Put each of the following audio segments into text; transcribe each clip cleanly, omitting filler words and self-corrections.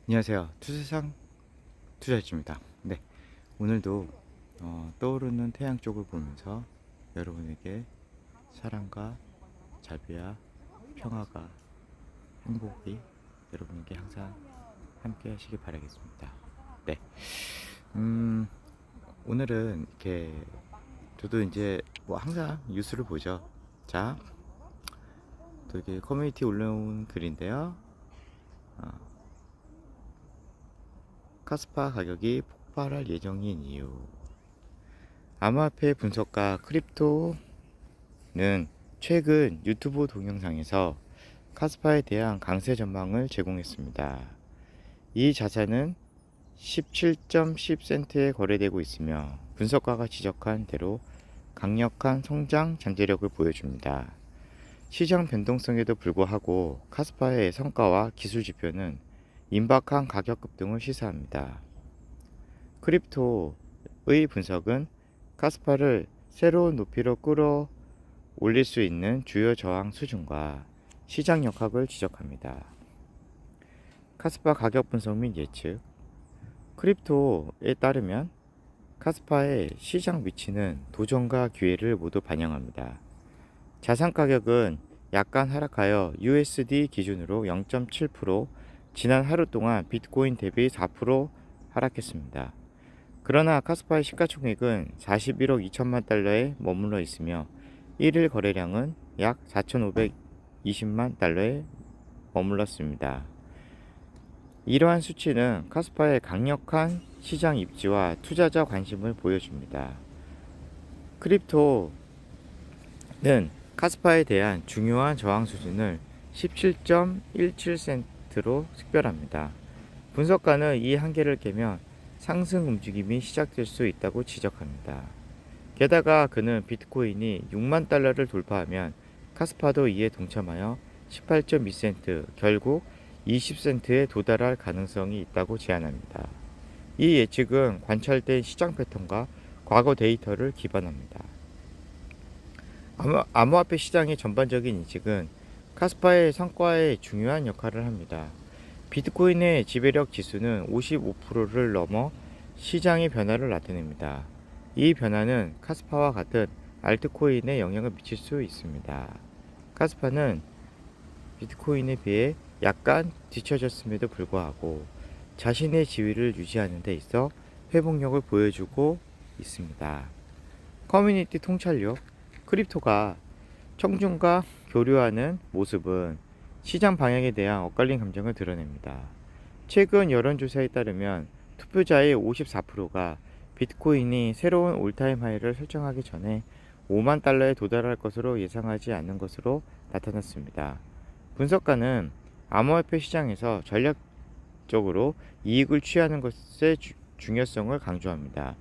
안녕하세요. 투세상 투자일주입니다. 네, 오늘도 떠오르는 태양 쪽을 보면서 여러분에게 사랑과 자비와 평화가 행복이 여러분에게 항상 함께 하시기 바라겠습니다. 네, 음, 오늘은 이렇게 저도 이제 뭐 항상 뉴스를 보죠. 자, 또 이게 커뮤니티 올라온 글인데요. 카스파 가격이 폭발할 예정인 이유. 암호화폐 분석가 크립토는 최근 유튜브 동영상에서 카스파에 대한 강세 전망을 제공했습니다. 이 자산은 17.10센트에 거래되고 있으며 분석가가 지적한 대로 강력한 성장 잠재력을 보여줍니다. 시장 변동성에도 불구하고 카스파의 성과와 기술 지표는 임박한 가격 급등을 시사합니다. 크립토의 분석은 카스파를 새로운 높이로 끌어올릴 수 있는 주요 저항 수준과 시장 역학을 지적합니다. 카스파 가격 분석 및 예측. 크립토에 따르면 카스파의 시장 위치는 도전과 기회를 모두 반영합니다. 자산 가격은 약간 하락하여 USD 기준으로 0.7%, 지난 하루 동안 비트코인 대비 4% 하락했습니다. 그러나 카스파의 시가총액은 41억 2천만 달러에 머물러 있으며 1일 거래량은 약 4,520만 달러에 머물렀습니다. 이러한 수치는 카스파의 강력한 시장 입지와 투자자 관심을 보여줍니다. 크립토는 카스파에 대한 중요한 저항 수준을 17.17센트로 식별합니다. 분석가는 이 한계를 깨면 상승 움직임이 시작될 수 있다고 지적합니다. 게다가 그는 비트코인이 6만 달러를 돌파하면 카스파도 이에 동참하여 18.2센트, 결국 20센트에 도달할 가능성이 있다고 제안합니다. 이 예측은 관찰된 시장 패턴과 과거 데이터를 기반합니다. 암호화폐 시장의 전반적인 인식은 카스파의 성과에 중요한 역할을 합니다. 비트코인의 지배력 지수는 55%를 넘어 시장의 변화를 나타냅니다. 이 변화는 카스파와 같은 알트코인에 영향을 미칠 수 있습니다. 카스파는 비트코인에 비해 약간 뒤처졌음에도 불구하고 자신의 지위를 유지하는 데 있어 회복력을 보여주고 있습니다. 커뮤니티 통찰력. 크립토가 청중과 교류하는 모습은 시장 방향에 대한 엇갈린 감정을 드러냅니다. 최근 여론조사에 따르면 투표자의 54%가 비트코인이 새로운 올타임 하이를 설정하기 전에 5만 달러에 도달할 것으로 예상하지 않는 것으로 나타났습니다. 분석가는 암호화폐 시장에서 전략적으로 이익을 취하는 것의 중요성을 강조합니다.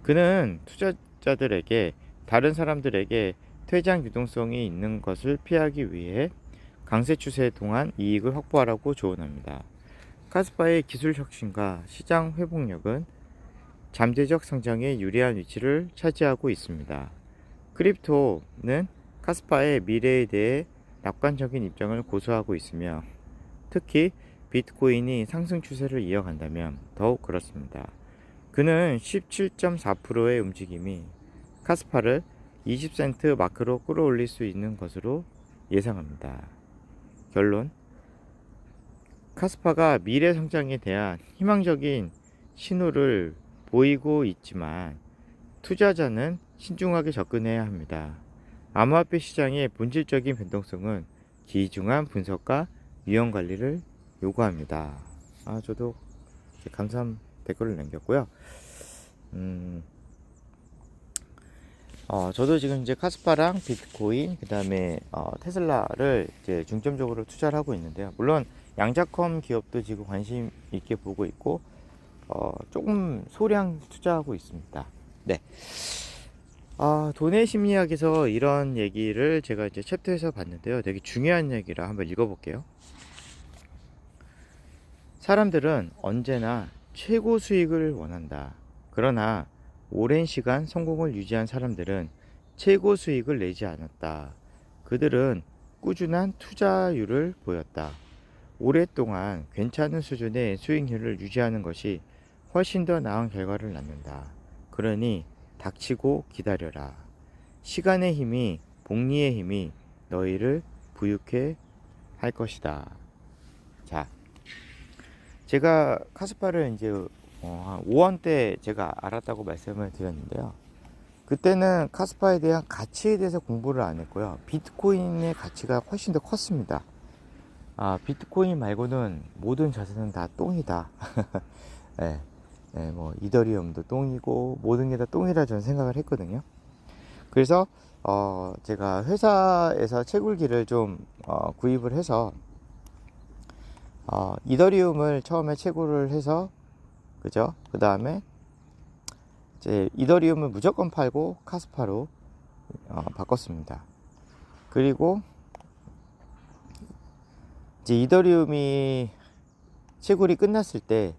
그는 투자자들에게 다른 사람들에게 퇴장 유동성이 있는 것을 피하기 위해 강세 추세 동안 이익을 확보하라고 조언합니다. 카스파의 기술 혁신과 시장 회복력은 잠재적 성장에 유리한 위치를 차지하고 있습니다. 크립토는 카스파의 미래에 대해 낙관적인 입장을 고수하고 있으며 특히 비트코인이 상승 추세를 이어간다면 더욱 그렇습니다. 그는 17.4%의 움직임이 카스파를 20센트 마크로 끌어올릴 수 있는 것으로 예상합니다. 결론. 카스파가 미래 성장에 대한 희망적인 신호를 보이고 있지만 투자자는 신중하게 접근해야 합니다. 암호화폐 시장의 본질적인 변동성은 기중한 분석과 위험 관리를 요구합니다. 저도 감사한 댓글을 남겼고요. 저도 지금 이제 카스파랑 비트코인, 그 다음에 테슬라를 이제 중점적으로 투자를 하고 있는데요. 물론 양자컴 기업도 지금 관심 있게 보고 있고, 조금 소량 투자하고 있습니다. 네. 돈의 심리학에서 이런 얘기를 제가 이제 챕터에서 봤는데요. 되게 중요한 얘기라 한번 읽어볼게요. 사람들은 언제나 최고 수익을 원한다. 그러나 오랜 시간 성공을 유지한 사람들은 최고 수익을 내지 않았다. 그들은 꾸준한 투자율을 보였다. 오랫동안 괜찮은 수준의 수익률을 유지하는 것이 훨씬 더 나은 결과를 낳는다. 그러니 닥치고 기다려라. 시간의 힘이, 복리의 힘이 너희를 부유케 할 것이다. 자, 제가 카스파를 이제 한 5원 때 제가 알았다고 말씀을 드렸는데요. 그때는 카스파에 대한 가치에 대해서 공부를 안 했고요. 비트코인의 가치가 훨씬 더 컸습니다. 비트코인 말고는 모든 자산은 다 똥이다. 네, 네, 뭐 이더리움도 똥이고 모든 게 다 똥이라 저는 생각을 했거든요. 그래서 제가 회사에서 채굴기를 좀 구입을 해서 이더리움을 처음에 채굴을 해서, 그죠? 그 다음에 이제 이더리움을 무조건 팔고 카스파로 바꿨습니다. 그리고 이제 이더리움이 채굴이 끝났을 때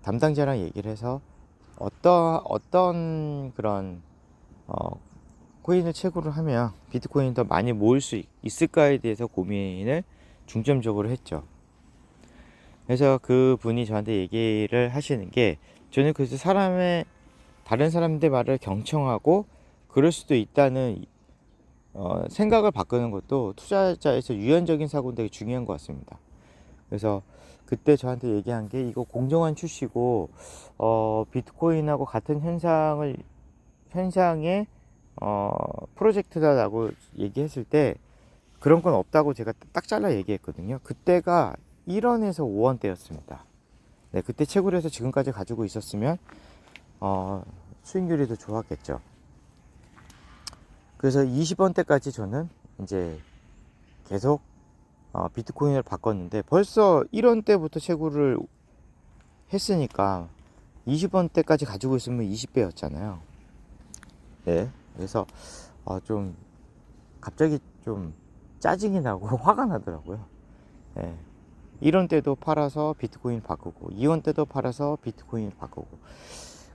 담당자랑 얘기를 해서 어떤 그런 코인을 채굴을 하면 비트코인이 더 많이 모을 수 있을까에 대해서 고민을 중점적으로 했죠. 그래서 그 분이 저한테 얘기를 하시는 게, 저는 그래서 다른 사람들 말을 경청하고 그럴 수도 있다는 생각을 바꾸는 것도 투자자에서 유연적인 사고는 되게 중요한 것 같습니다. 그래서 그때 저한테 얘기한 게, 이거 공정한 출시고 비트코인하고 같은 현상의 프로젝트다라고 얘기했을 때 그런 건 없다고 제가 딱 잘라 얘기했거든요. 그때가 1원에서 5원 대였습니다. 네, 그때 채굴해서 지금까지 가지고 있었으면 수익률이 더 좋았겠죠. 그래서 20원 대까지 저는 이제 계속 비트코인을 바꿨는데, 벌써 1원 때부터 채굴을 했으니까 20원 대까지 가지고 있으면 20배였잖아요. 네, 그래서 좀 갑자기 좀 짜증이 나고 화가 나더라고요. 네, 1원 때도 팔아서 비트코인 바꾸고 2원 때도 팔아서 비트코인 바꾸고,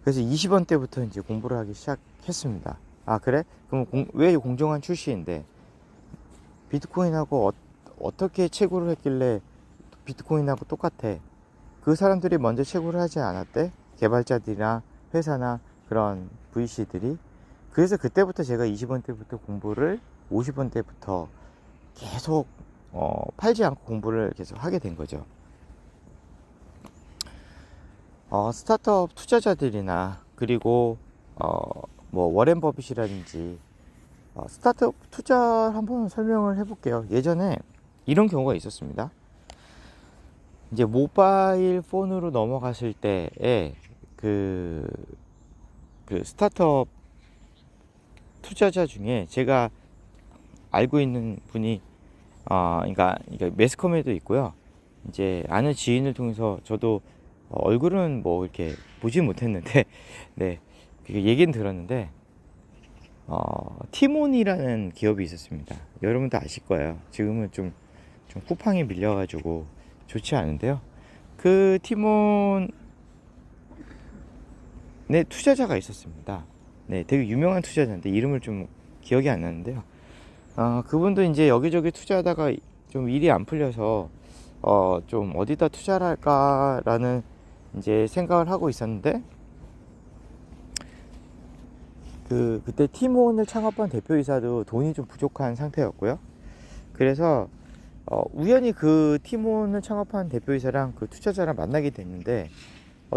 그래서 20원 때부터 이제 공부를 하기 시작했습니다. 그래? 그럼 왜 공정한 출시인데 비트코인하고 어떻게 채굴을 했길래 비트코인하고 똑같아? 그 사람들이 먼저 채굴을 하지 않았대? 개발자들이나 회사나 그런 VC들이. 그래서 그때부터 제가 20원 때부터 공부를 50원 때부터 계속 팔지 않고 공부를 계속 하게 된 거죠. 스타트업 투자자들이나 그리고 뭐 워렌 버핏이라든지 스타트업 투자 한번 설명을 해볼게요. 예전에 이런 경우가 있었습니다. 이제 모바일 폰으로 넘어갔을 때에 그 스타트업 투자자 중에 제가 알고 있는 분이 그러니까 매스컴에도 있고요. 이제 아는 지인을 통해서 저도 얼굴은 뭐 이렇게 보지 못했는데 네, 얘기는 들었는데 티몬이라는 기업이 있었습니다. 여러분도 아실 거예요. 지금은 좀 쿠팡에 밀려가지고 좋지 않은데요. 그 티몬의 투자자가 있었습니다. 네, 되게 유명한 투자자인데 이름을 좀 기억이 안 나는데요. 그분도 이제 여기저기 투자하다가 좀 일이 안 풀려서 좀 어디다 투자를 할까라는 이제 생각을 하고 있었는데, 그때 티몬을 창업한 대표이사도 돈이 좀 부족한 상태였고요. 그래서 우연히 그 티몬을 창업한 대표이사랑 그 투자자랑 만나게 됐는데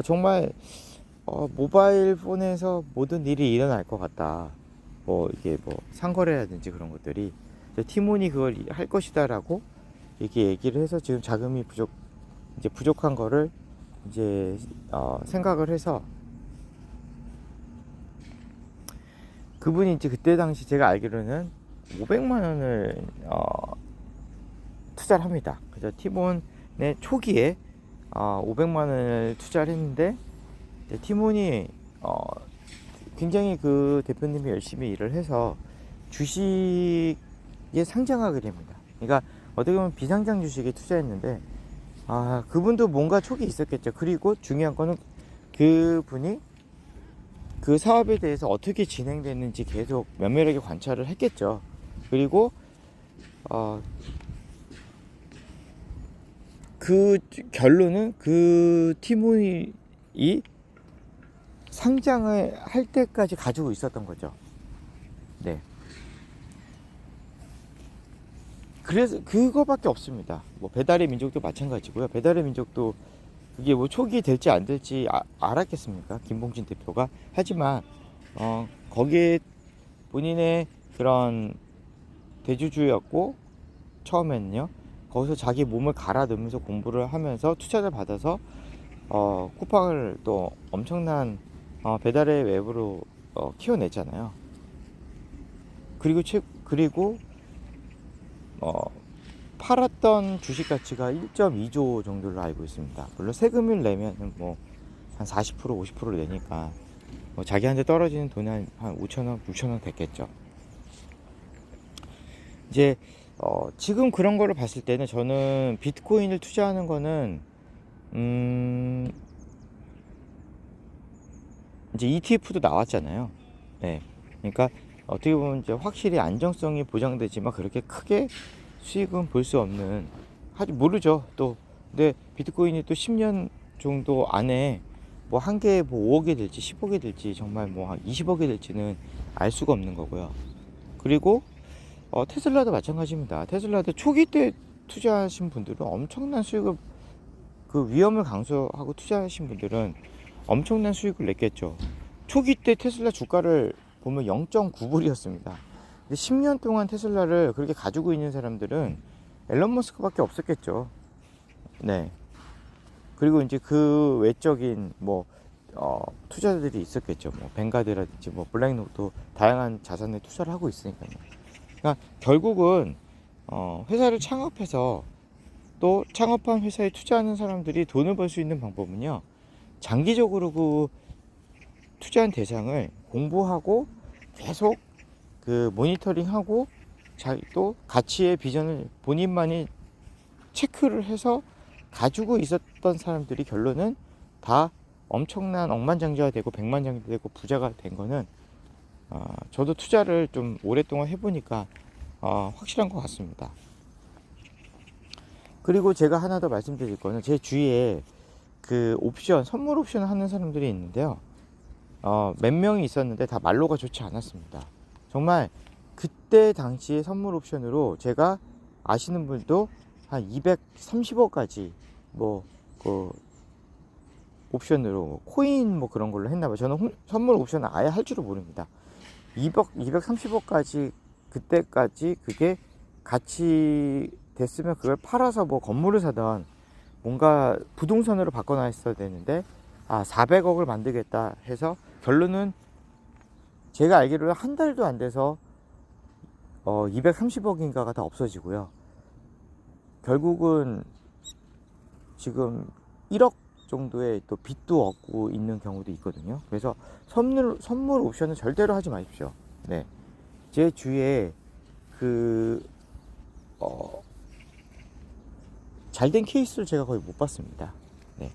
정말 모바일 폰에서 모든 일이 일어날 것 같다. 이게 상거래라든지 그런 것들이 티몬이 그걸 할 것이다라고 이렇게 얘기를 해서 지금 자금이 부족한 거를 이제 생각을 해서 그분이 이제 그때 당시 제가 알기로는 500만 원을 투자를 합니다. 그래서 티몬의 초기에 500만 원을 투자를 했는데 티몬이 굉장히 그 대표님이 열심히 일을 해서 주식에 상장하게 됩니다. 그러니까 어떻게 보면 비상장 주식에 투자했는데 그분도 뭔가 촉이 있었겠죠. 그리고 중요한 거는 그분이 그 사업에 대해서 어떻게 진행됐는지 계속 면밀하게 관찰을 했겠죠. 그리고 그 결론은 그 티몬이 상장을 할 때까지 가지고 있었던 거죠. 네. 그래서 그거밖에 없습니다. 뭐 배달의 민족도 마찬가지고요. 배달의 민족도 그게 뭐 초기 될지 안 될지 알았겠습니까? 김봉진 대표가. 하지만 거기에 본인의 그런 대주주였고 처음에는요. 거기서 자기 몸을 갈아 넣으면서 공부를 하면서 투자를 받아서 쿠팡을 또 엄청난 배달의 웹으로 키워냈잖아요. 그리고 어, 팔았던 주식 가치가 1.2조 정도로 알고 있습니다. 물론 세금을 내면은 뭐 한 40% 50%를 내니까 뭐 자기한테 떨어지는 돈이 한 5천원 6천원 됐겠죠. 이제 지금 그런 거를 봤을 때는 저는 비트코인을 투자하는 거는 이제 ETF도 나왔잖아요. 네. 그러니까 어떻게 보면 이제 확실히 안정성이 보장되지만 그렇게 크게 수익은 볼 수 없는, 모르죠 또. 근데 비트코인이 또 10년 정도 안에 뭐 한 개에 뭐 5억이 될지 10억이 될지 정말 뭐 한 20억이 될지는 알 수가 없는 거고요. 그리고 테슬라도 마찬가지입니다. 테슬라도 초기 때 투자하신 분들은 엄청난 수익을, 그 위험을 강조하고 투자하신 분들은 엄청난 수익을 냈겠죠. 초기 때 테슬라 주가를 보면 0.9불이었습니다. 근데 10년 동안 테슬라를 그렇게 가지고 있는 사람들은 앨런 머스크밖에 없었겠죠. 네. 그리고 이제 그 외적인 뭐 투자들이 있었겠죠. 뭐 뱅가드라든지 뭐 블랙록도 다양한 자산에 투자를 하고 있으니까요. 그러니까 결국은 회사를 창업해서 또 창업한 회사에 투자하는 사람들이 돈을 벌 수 있는 방법은요, 장기적으로 그 투자한 대상을 공부하고 계속 그 모니터링하고 또 가치의 비전을 본인만이 체크를 해서 가지고 있었던 사람들이 결론은 다 엄청난 억만장자가 되고 백만장자가 되고 부자가 된 거는 저도 투자를 좀 오랫동안 해보니까 확실한 것 같습니다. 그리고 제가 하나 더 말씀드릴 거는 제 주위에 그 선물 옵션을 하는 사람들이 있는데요. 몇 명이 있었는데 다 말로가 좋지 않았습니다. 정말 그때 당시에 선물 옵션으로 제가 아시는 분도 한 230억까지 그 옵션으로 코인 뭐 그런 걸로 했나봐요. 저는 선물 옵션을 아예 할 줄을 모릅니다. 230억까지 그때까지 그게 같이 됐으면 그걸 팔아서 뭐 건물을 사던 뭔가 부동산으로 바꿔놨어야 되는데 400억을 만들겠다 해서 결론은 제가 알기로는 한 달도 안 돼서 230억인가가 다 없어지고요. 결국은 지금 1억 정도의 또 빚도 얻고 있는 경우도 있거든요. 그래서 선물 옵션은 절대로 하지 마십시오. 네. 제 주위에 잘된 케이스를 제가 거의 못 봤습니다. 네.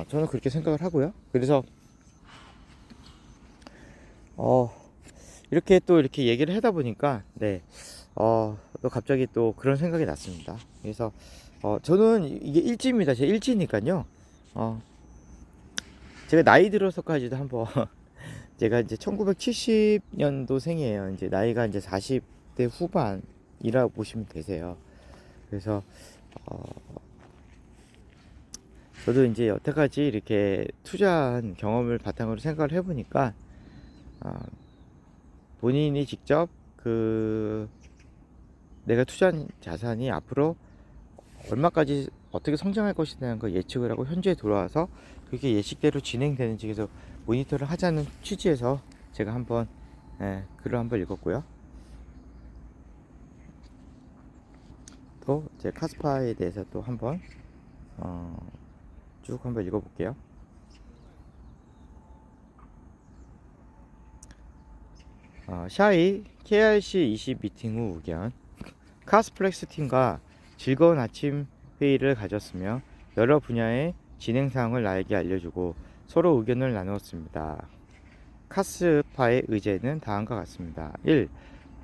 저는 그렇게 생각을 하고요. 그래서 이렇게 또 이렇게 얘기를 하다 보니까 또 갑자기 또 그런 생각이 났습니다. 그래서 저는 이게 일지입니다. 제 일지니까요. 제가 나이 들어서까지도 한번 제가 이제 1970년도 생이에요. 이제 나이가 이제 40대 후반이라고 보시면 되세요. 그래서 저도 이제 여태까지 이렇게 투자한 경험을 바탕으로 생각을 해보니까 본인이 직접 내가 투자한 자산이 앞으로 얼마까지 어떻게 성장할 것이라는 걸 예측을 하고 현재에 돌아와서 그게 예측대로 진행되는지 계속 모니터를 하자는 취지에서 제가 한번 글을 한번 읽었고요. 또 제 카스파에 대해서 또 한번 쭉 한번 읽어볼게요. 샤이 KRC 20 미팅 후 의견. 카스플렉스 팀과 즐거운 아침 회의를 가졌으며 여러 분야의 진행 사항을 나에게 알려주고 서로 의견을 나누었습니다. 카스파의 의제는 다음과 같습니다. 1.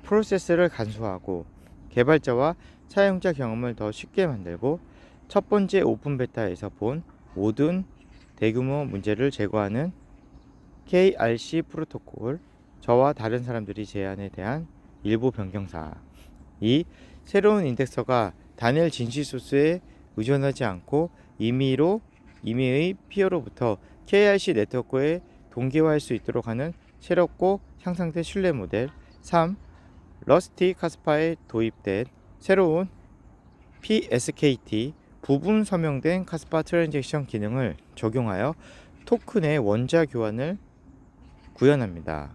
프로세스를 간소화하고 개발자와 사용자 경험을 더 쉽게 만들고 첫 번째 오픈 베타에서 본 모든 대규모 문제를 제거하는 KRC 프로토콜, 저와 다른 사람들이 제안에 대한 일부 변경사항. 2. 새로운 인덱서가 단일 진실 소스에 의존하지 않고 임의의 피어로부터 KRC 네트워크에 동기화할 수 있도록 하는 새롭고 향상된 신뢰 모델. 3. 러스티 카스파에 도입된 새로운 PSKT 부분 서명된 카스파 트랜잭션 기능을 적용하여 토큰의 원자 교환을 구현합니다.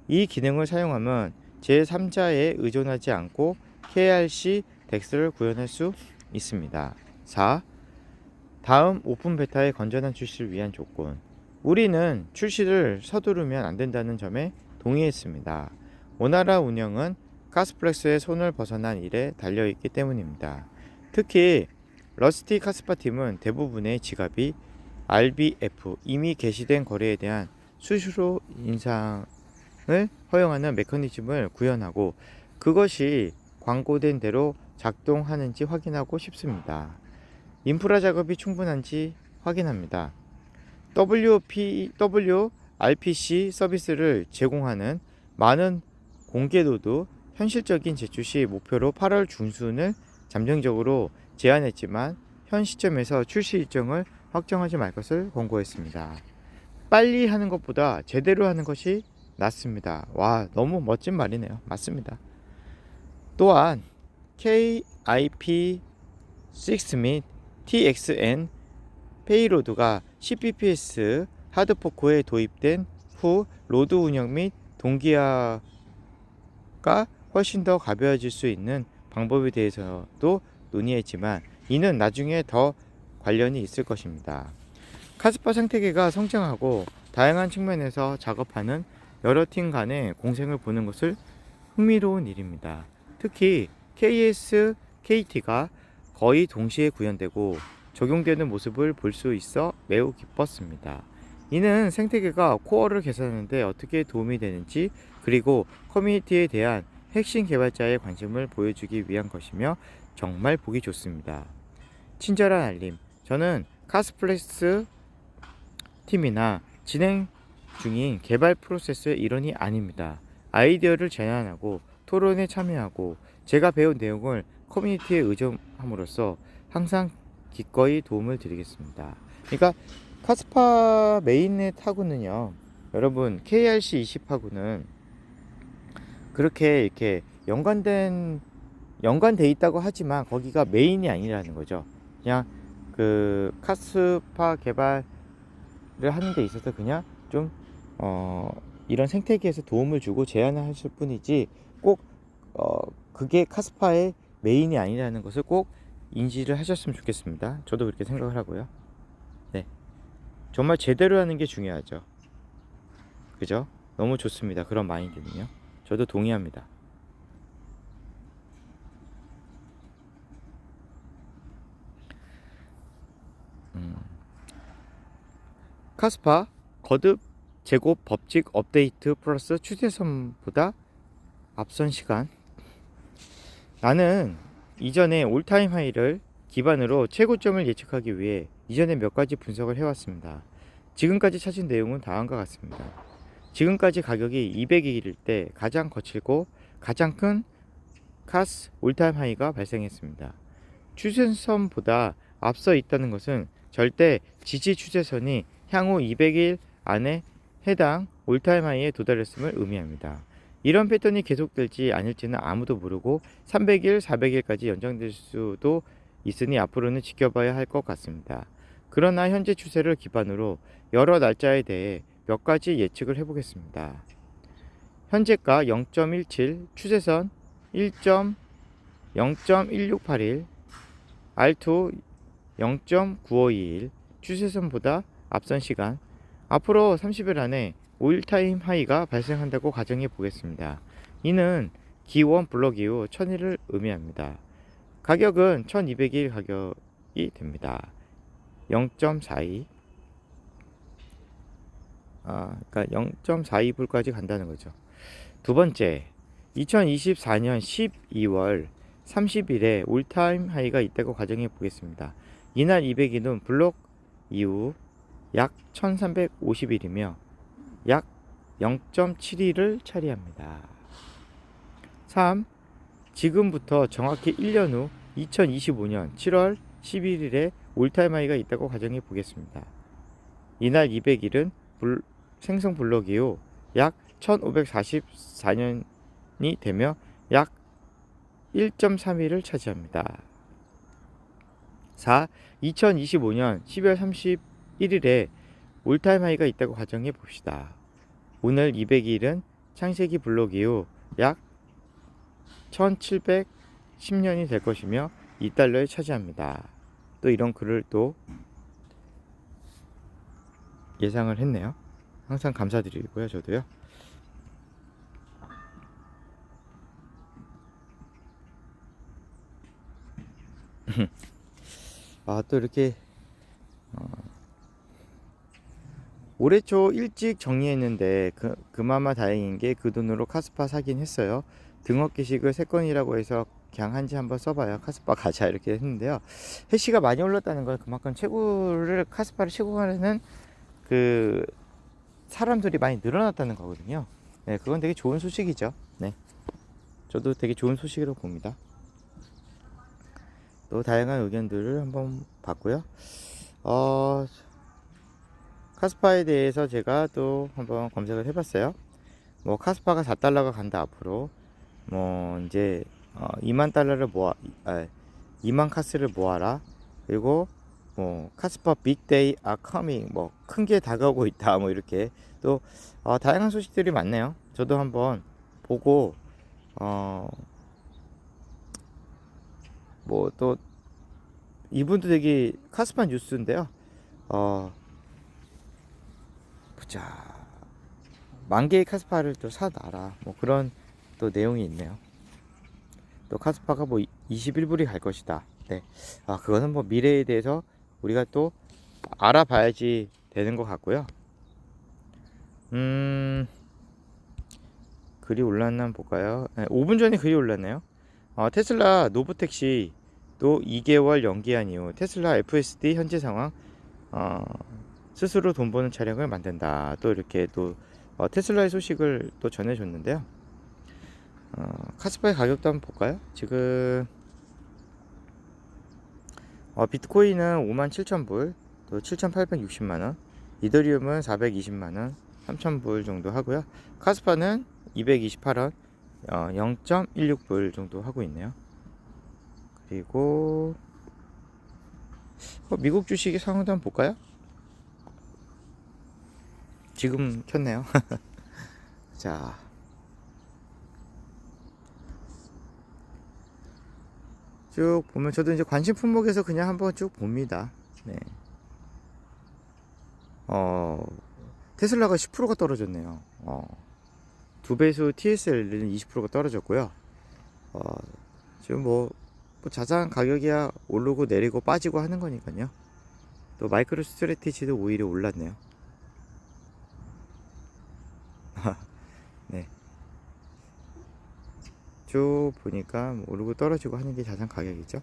이 기능을 사용하면 제3자에 의존하지 않고 KRC 덱스를 구현할 수 있습니다. 4. 다음 오픈 베타의 건전한 출시를 위한 조건. 우리는 출시를 서두르면 안 된다는 점에 동의했습니다. 오나라 운영은 카스플렉스의 손을 벗어난 일에 달려있기 때문입니다. 특히 러스티 카스파 팀은 대부분의 지갑이 RBF 이미 개시된 거래에 대한 수수료 인상을 허용하는 메커니즘을 구현하고 그것이 광고된 대로 작동하는지 확인하고 싶습니다. 인프라 작업이 충분한지 확인합니다. WRPC 서비스를 제공하는 많은 공개도도 현실적인 제출 시 목표로 8월 중순을 잠정적으로 제안했지만 현 시점에서 출시 일정을 확정하지 말 것을 권고했습니다. 빨리 하는 것보다 제대로 하는 것이 낫습니다. 와, 너무 멋진 말이네요. 맞습니다. 또한 KIP6 및 TXN 페이로드가 CPPS 하드포크에 도입된 후 로드 운영 및 동기화가 훨씬 더 가벼워질 수 있는 방법에 대해서도 논의했지만 이는 나중에 더 관련이 있을 것입니다. 카스파 생태계가 성장하고 다양한 측면에서 작업하는 여러 팀 간의 공생을 보는 것을 흥미로운 일입니다. 특히 KS, KT가 거의 동시에 구현되고 적용되는 모습을 볼 수 있어 매우 기뻤습니다. 이는 생태계가 코어를 개선하는 데 어떻게 도움이 되는지 그리고 커뮤니티에 대한 핵심 개발자의 관심을 보여주기 위한 것이며 정말 보기 좋습니다. 친절한 알림. 저는 카스플렉스 팀이나 진행 중인 개발 프로세스의 일원이 아닙니다. 아이디어를 제안하고 토론에 참여하고 제가 배운 내용을 커뮤니티에 의존함으로써 항상 기꺼이 도움을 드리겠습니다. 그러니까 카스파 메인넷 하고는요, 여러분 KRC20하고는 그렇게 이렇게 연관돼 있다고 하지만 거기가 메인이 아니라는 거죠. 그냥 그 카스파 개발을 하는 데 있어서 그냥 좀 이런 생태계에서 도움을 주고 제안을 하실 뿐이지 꼭 그게 카스파의 메인이 아니라는 것을 꼭 인지를 하셨으면 좋겠습니다. 저도 그렇게 생각을 하고요. 네, 정말 제대로 하는 게 중요하죠. 그죠? 너무 좋습니다. 그런 마인드는요. 저도 동의합니다. 카스파 거듭 제곱 법칙 업데이트 플러스 추세선보다 앞선 시간. 나는 이전에 올타임 하이를 기반으로 최고점을 예측하기 위해 이전에 몇 가지 분석을 해왔습니다. 지금까지 찾은 내용은 다음과 같습니다. 지금까지 가격이 200일 때 가장 거칠고 가장 큰 카스 올타임 하이가 발생했습니다. 추세선보다 앞서 있다는 것은 절대 지지 추세선이 향후 200일 안에 해당 올타임 하이에 도달했음을 의미합니다. 이런 패턴이 계속될지 아닐지는 아무도 모르고 300일, 400일까지 연장될 수도 있으니 앞으로는 지켜봐야 할 것 같습니다. 그러나 현재 추세를 기반으로 여러 날짜에 대해 몇 가지 예측을 해보겠습니다. 현재가 0.17, 추세선 0.1681, R2 0.9521, 추세선보다 앞선 시간. 앞으로 30일 안에 올타임 하이가 발생한다고 가정해 보겠습니다. 이는 기원 블록 이후 1000일을 의미합니다. 가격은 1200일 가격이 됩니다. 0.42 그러니까 0.42불까지 간다는 거죠. 두 번째, 2024년 12월 30일에 올타임 하이가 있다고 가정해 보겠습니다. 이날 200일은 블록 이후 약 1350일이며 약 0.72를 차지합니다. 3. 지금부터 정확히 1년 후 2025년 7월 11일에 올타임 하이가 있다고 가정해 보겠습니다. 이날 200일은 생성 블록 이후 약 1544년이 되며 약 1.3일을 차지합니다. 4. 2025년 12월 31일에 올타임 하이가 있다고 가정해 봅시다. 오늘 200일은 창세기 블록 이후 약 1710년이 될 것이며 2달러를 차지합니다. 또 이런 글을 또 예상을 했네요. 항상 감사드리고요. 저도요. 또 이렇게 올해 초 일찍 정리했는데 그나마 다행인 게 그 돈으로 카스파 사긴 했어요. 등록 게시글 3건이라고 해서 그냥 한지 한번 써봐요. 카스파 가자 이렇게 했는데요. 해시가 많이 올랐다는 건 그만큼 카스파를 채굴하는 그 사람들이 많이 늘어났다는 거거든요. 네, 그건 되게 좋은 소식이죠. 네, 저도 되게 좋은 소식으로 봅니다. 또 다양한 의견들을 한번 봤고요. 카스파에 대해서 제가 또 한번 검색을 해봤어요. 뭐 카스파가 4달러가 간다 앞으로. 뭐 이제 2만 달러를 2만 카스를 모아라. 그리고 뭐 카스파 빅데이 아 커밍, 뭐 큰 게 다가오고 있다, 뭐 이렇게 또 다양한 소식들이 많네요. 저도 한번 보고 뭐 또 이분도 되게 카스파 뉴스인데요. 보자, 10,000개의 카스파를 또 사놔라, 뭐 그런 또 내용이 있네요. 또 카스파가 뭐 21불이 갈 것이다. 네, 그거는 뭐 미래에 대해서 우리가 또 알아봐야지 되는 것 같고요. 글이 올랐나 한번 볼까요? 네, 5분 전에 글이 올랐네요. 테슬라 노브택시 또 2개월 연기한 이후 테슬라 FSD 현재 상황, 스스로 돈 버는 차량을 만든다. 또 이렇게 또 테슬라의 소식을 또 전해줬는데요. 카스파의 가격도 한번 볼까요? 지금 비트코인은 57,000불, 또 7,860만원, 이더리움은 420만원, 3,000불 정도 하고요. 카스파는 228원, 0.16불 정도 하고 있네요. 그리고 미국 주식의 상황도 한번 볼까요? 지금 켰네요. 자, 쭉 보면 저도 이제 관심 품목에서 그냥 한번 쭉 봅니다. 네. 테슬라가 10%가 떨어졌네요. 2배수 TSL은 20%가 떨어졌고요. 지금 뭐 자산 가격이야 오르고 내리고 빠지고 하는 거니까요. 또 마이크로 스트래티지도 오히려 올랐네요. 네. 쭉 보니까 오르고 떨어지고 하는 게 자산 가격이죠.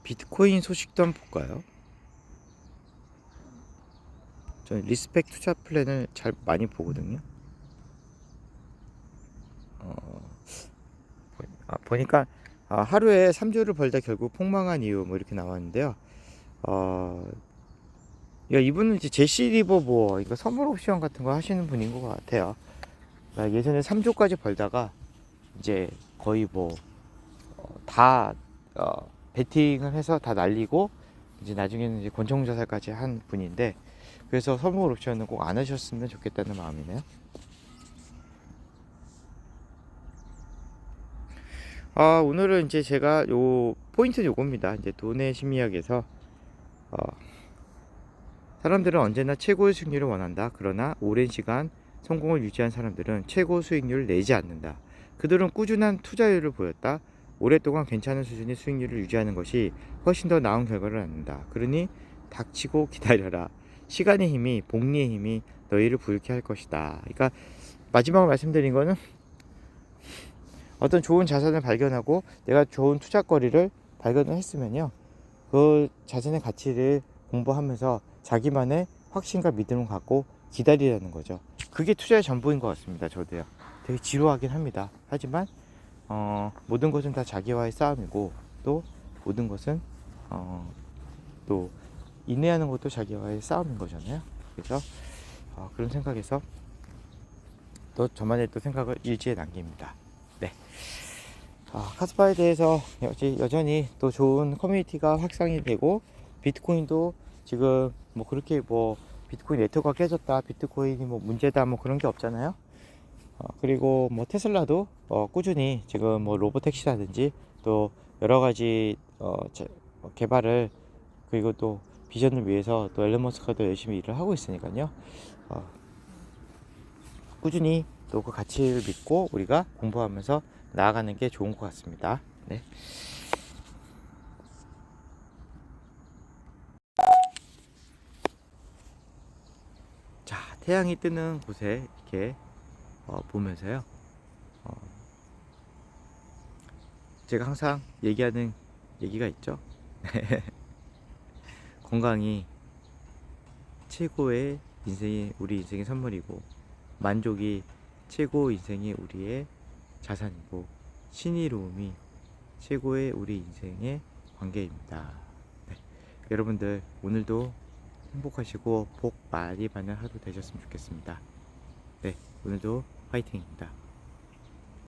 비트코인 소식도 한번 볼까요? 저는 리스펙 투자 플랜을 잘 많이 보거든요. 보니까 하루에 3주를 벌다 결국 폭망한 이유 뭐 이렇게 나왔는데요. 이분은 이제 제시 리버 뭐 이거 선물 옵션 같은 거 하시는 분인 것 같아요. 예전에 3주까지 벌다가 이제 거의 뭐 다 베팅을 해서 다 날리고 이제 나중에는 이제 권총 자살까지 한 분인데, 그래서 선물 옵션은 꼭 안 하셨으면 좋겠다는 마음이네요. 오늘은 이제 제가 요 포인트는 요겁니다. 이제 돈의 심리학에서 사람들은 언제나 최고의 수익률을 원한다. 그러나 오랜 시간 성공을 유지한 사람들은 최고 수익률을 내지 않는다. 그들은 꾸준한 투자율을 보였다. 오랫동안 괜찮은 수준의 수익률을 유지하는 것이 훨씬 더 나은 결과를 낳는다. 그러니 닥치고 기다려라. 시간의 힘이, 복리의 힘이 너희를 부유케 할 것이다. 그러니까 마지막으로 말씀드린 거는 어떤 좋은 자산을 발견하고 내가 좋은 투자거리를 발견을 했으면요, 그 자산의 가치를 공부하면서 자기만의 확신과 믿음을 갖고 기다리라는 거죠. 그게 투자의 전부인 것 같습니다. 저도요. 되게 지루하긴 합니다. 하지만 모든 것은 다 자기와의 싸움이고, 또 모든 것은 또 인내하는 것도 자기와의 싸움인 거잖아요. 그래서 그런 생각에서 또 저만의 또 생각을 일지에 남깁니다. 네. 카스파에 대해서 여전히 또 좋은 커뮤니티가 확산이 되고, 비트코인도 지금 뭐 그렇게 뭐 비트코인 네트워크가 깨졌다, 비트코인이 뭐 문제다, 뭐 그런 게 없잖아요. 그리고 뭐 테슬라도 꾸준히 지금 뭐 로보택시라든지 또 여러 가지 개발을, 그리고 또 비전을 위해서 또 앨런 머스크가 열심히 일을 하고 있으니까요. 어, 꾸준히 또 그 가치를 믿고 우리가 공부하면서 나아가는 게 좋은 것 같습니다. 네. 자, 태양이 뜨는 곳에 이렇게 보면서요. 어, 제가 항상 얘기하는 얘기가 있죠. 건강이 최고의 인생이 우리 인생의 선물이고, 만족이 최고 인생이 우리의 자산이고, 신의로움이 최고의 우리 인생의 관계입니다. 네. 여러분들 오늘도 행복하시고 복 많이 받는 하루 되셨으면 좋겠습니다. 네, 오늘도 화이팅입니다.